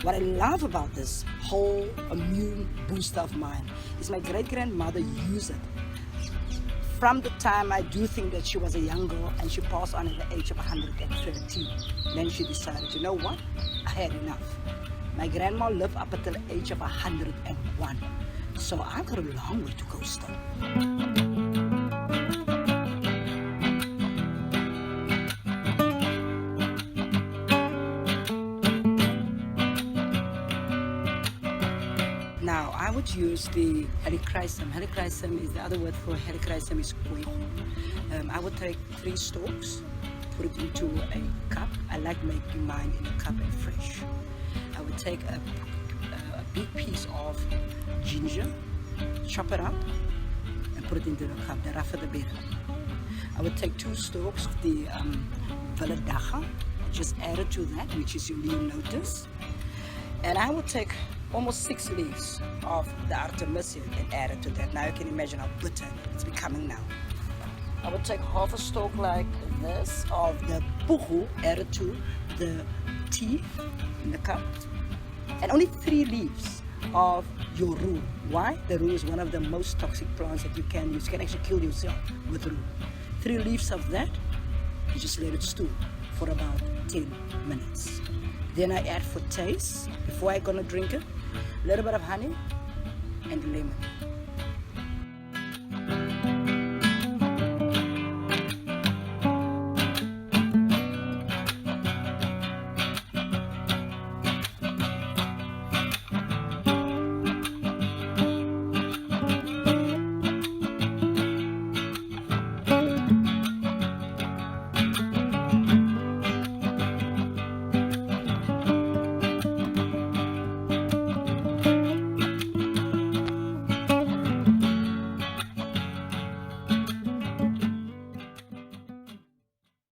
What I love about this whole immune booster of mine is my great-grandmother used it from the time I do think that she was a young girl, and she passed on at the age of 113. Then she decided, you know what? I had enough. My grandma lived up until the age of 101. So I've got a long way to go still. Now, I would use the helichrysum. Helichrysum is the other word for helichrysum is kwego. I would take 3 stalks, put it into a cup. I like making mine in a cup and fresh. I would take a big piece of ginger, chop it up, and put it into the cup. The rougher the better. I would take 2 stalks of the viladaga, just add it to that, which is your lean lotus. And I would take almost 6 leaves of the Artemisia and add it to that. Now you can imagine how bitter it's becoming now. I would take half a stalk like this of the puhu, add it to the tea in the cup, and only 3 leaves of your rue. Why? The rue is one of the most toxic plants that you can use. You can actually kill yourself with rue. 3 leaves of that, you just let it stew for about 10 minutes. Then I add for taste, before I'm gonna drink it, a little bit of honey and lemon.